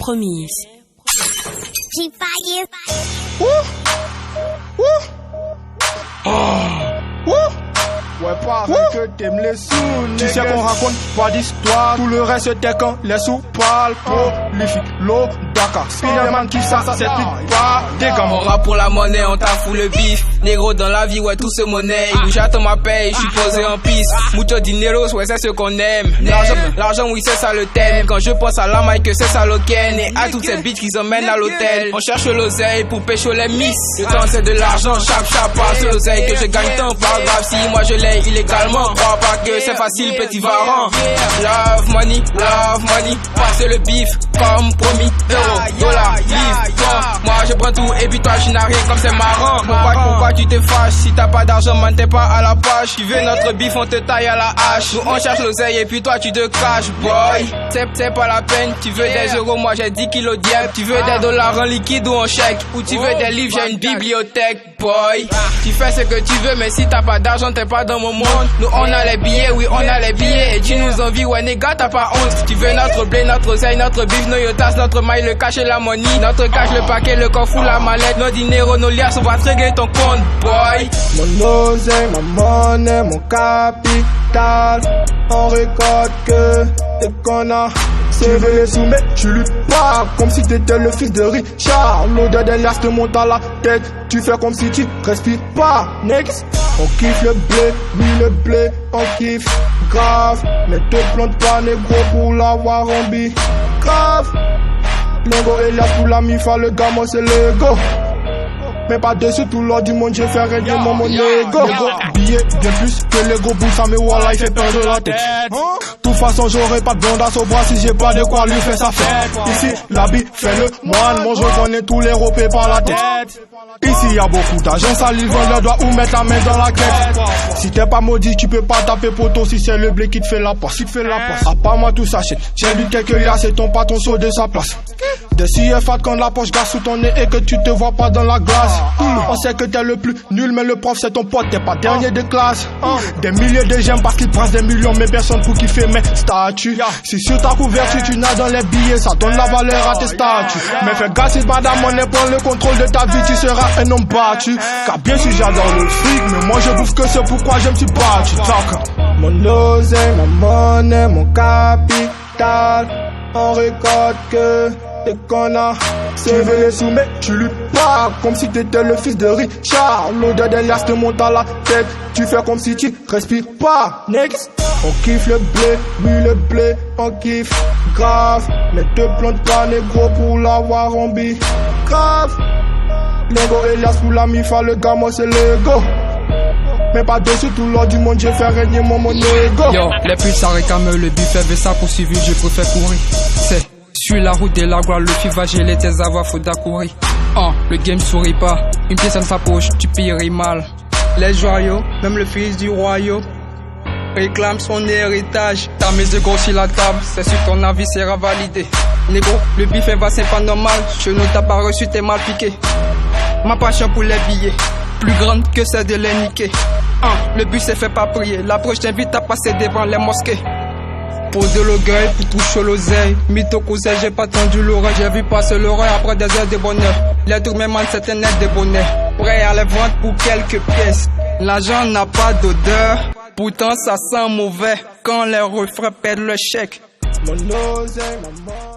promise. She fire. Ouais, pareil que t'aimes les sous. Tu sais qu'on raconte pas d'histoire. Tout le reste t'es quand les sous parlent. Prolifique, l'eau, Dakar. Spiderman qui ça s'explique pas. Des gars, On rappe pour la monnaie, on t'affoue le bif. Négro dans la vie, ouais, tout se monnaie. Où j'attends ma paye, j'suis posé en piste. Mucho dinero, ouais, c'est ce qu'on aime. L'argent, oui, c'est ça le thème. Quand je pense à la maille, que c'est ça l'oken. Et à toutes ces bitches qu'ils emmènent à l'hôtel. On cherche l'oseille pour pécho les miss. Le temps, c'est de l'argent, chap, passe l'oseille. Que je gagne tant, pas grave. Si moi je l'ai illégalement, crois pas que c'est facile, petit varan. Love money, passe le bif, comme promis. Euro, dollar, livre, toi. Moi je prends tout et puis toi je n'as rien comme c'est marrant. Pourquoi tu te fâches? Si t'as pas d'argent, man, t'es pas à la page. Tu veux notre bif, on te taille à la hache. Nous on cherche l'oseille et puis toi tu te craches, boy. C'est pas la peine, tu veux des euros, moi j'ai 10 kilos d'yep. Tu veux des dollars en liquide ou en chèque. Ou tu veux des livres, j'ai une bibliothèque, boy. Tu fais ce que tu veux, mais si t'as pas d'argent, t'es pas dans mon monde. Nous on a les billets, oui on a les billets. Et tu nous envies, ouais nègre, t'as pas honte. Tu veux notre blé, notre oseille, notre bif, nos yotas, notre maille, le cash et la money. Notre cash, le paquet, le coffre ou la mallette. Nos dinero, nos liasses, on va trigger ton compte, boy. mon oseille, ma monnaie, mon capital. On récolte que des connards. C'est les sous, mais tu luttes pas comme si t'étais le fils de Richard. L'odeur des liasses te monte à la tête. Tu fais comme si tu respires pas, next. On kiffe le blé, oui le blé, on kiffe grave. Mais te plante pas négro pour l'avoir en bi. Grave. Négo Elias pour la mifa, le gamin c'est l'ego. Mais pas dessus tout l'or du monde, je fais régner mon ego. Billet bien plus que l'ego pour ça, mais voilà il fait perdre la tête. De toute façon j'aurai pas de blonde à son bras si j'ai pas de quoi lui faire sa fête. Ici l'habit fait le moine, moi je connais tous les ropés par la tête. Ici y a beaucoup d'argent, ça livre le doigt ou mettre la main dans la caisse. Si t'es pas maudit, tu peux pas taper poteau si c'est le blé qui te fait la passe. À part moi tout s'achète, j'ai lu quelques liasses et ton patron saut de sa place. Des CFA quand la poche gasse sous ton nez et que tu te vois pas dans la glace. On sait que t'es le plus nul, mais le prof c'est ton pote, t'es pas dernier de classe. Des milliers de gemmes parce qu'ils prennent des millions, mais personne pour kiffer mes statuts. Si sur ta couverture tu n'as dans les billets, ça donne la valeur à tes statuts. Mais fais gaffe si pas monnaie prend le contrôle de ta vie, tu seras un homme battu. Car bien sûr j'adore le fric, mais moi je bouffe que c'est pourquoi je me suis battu. Mon oseille, ma monnaie, mon capital. On récolte que des connards. C'est les sous, mais tu luttes pas comme si t'étais le fils de Richard. L'odeur des liasses te monte à la tête. Tu fais comme si tu respires pas, next. On kiffe le blé, oui le blé, on kiffe grave. Mais te plante pas négro pour l'avoir en bi. Grave. Négo Elias pour la mifa, le gamin c'est l'ego. Mais pas dessus tout l'or du monde, je fais régner mon ego. Yo, les putes ça réclame le bif, fait ça poursuivi, je préfère courir. C'est sur la route de la gloire, le fil va geler tes avoirs, faut courir. Le game sourit pas, une pièce dans sa poche, tu paierais mal. Les joyaux, même le fils du royaume réclame son héritage. Ta mise de gros sur la table, c'est sur ton avis sera validé. Négro, le bif est c'est pas normal, je ne t'ai pas reçu, t'es mal piqué. Ma passion pour les billets, plus grande que celle de les niquer. Le but c'est fait pas prier, l'approche t'invite à passer devant les mosquées. Pour de l'orgueil, pour toucher l'oseille. Mytho cousin, j'ai pas tendu l'oreille. J'ai vu passer l'oreille après des heures de bonheur. Les trucs me mandent c'est un aide de bonheur. Prêt à les vendre pour quelques pièces. L'argent n'a pas d'odeur, pourtant ça sent mauvais quand les refrains perdent le chèque. Mon oseille, maman.